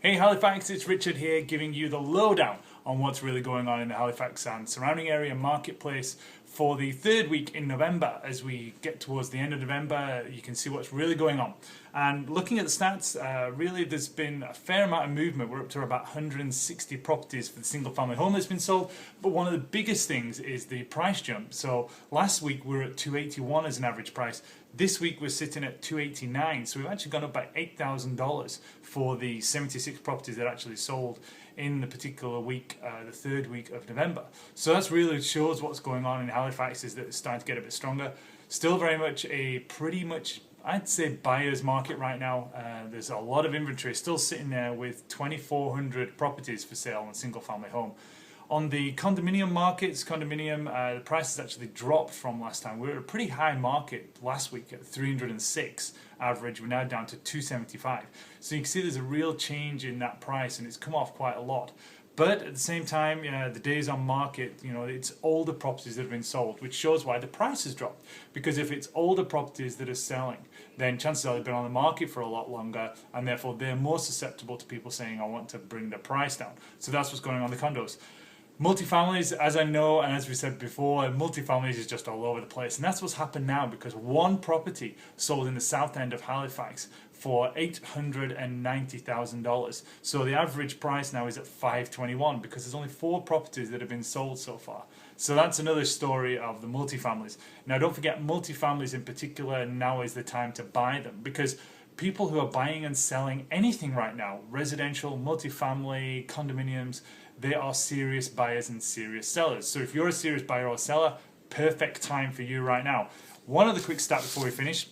Hey Halifax, it's Richard here giving you the lowdown on what's really going on in the Halifax and surrounding area marketplace for the third week in November. As we get towards the end of November, you can see what's really going on. And looking at the stats, really there's been a fair amount of movement. We're up to about 160 properties for the single family home that's been sold. But one of the biggest things is the price jump. So last week we were at $281 as an average price. This week we're sitting at $289, so we've actually gone up by $8,000 for the 76 properties that actually sold in the particular week, the third week of November. So that's really shows what's going on in Halifax, is that it's starting to get a bit stronger. Still very much I'd say buyer's market right now. There's a lot of inventory still sitting there with 2,400 properties for sale on a single family home. On the condominium markets, the prices actually dropped from last time. We were at a pretty high market last week at 306 average. We're now down to 275. So you can see there's a real change in that price, and it's come off quite a lot. But at the same time, the days on market, it's older properties that have been sold, which shows why the price has dropped. Because if it's older properties that are selling, then chances are they've been on the market for a lot longer, and therefore they're more susceptible to people saying, I want to bring the price down. So that's what's going on in the condos. Multifamilies, as I know, and as we said before, multifamilies is just all over the place. And that's what's happened now, because one property sold in the south end of Halifax for $890,000. So the average price now is at $521, because there's only 4 properties that have been sold so far. So that's another story of the multifamilies. Now don't forget, multifamilies in particular, now is the time to buy them, because people who are buying and selling anything right now, residential, multifamily, condominiums, they are serious buyers and serious sellers. So if you're a serious buyer or seller, perfect time for you right now. One other quick stat before we finish.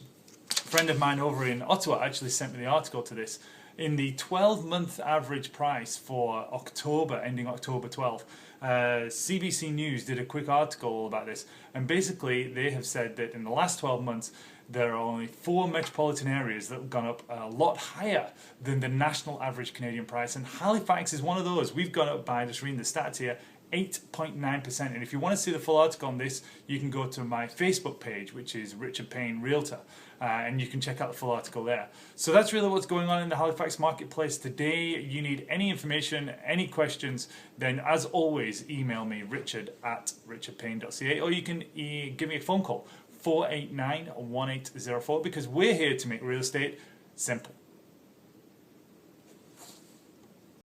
A friend of mine over in Ottawa actually sent me the article to this. In the 12-month average price for October, ending October 12th, CBC News did a quick article about this, and basically they have said that in the last 12 months there are only 4 metropolitan areas that have gone up a lot higher than the national average Canadian price, and Halifax is one of those. We've gone up by, just reading the stats here, 8.9%. And if you want to see the full article on this, you can go to my Facebook page, which is Richard Payne Realtor, and you can check out the full article there. So that's really what's going on in the Halifax marketplace today. You need any information, any questions, then as always email me, richard@richardpayne.ca, or you can give me a phone call, 489-1804, because we're here to make real estate simple.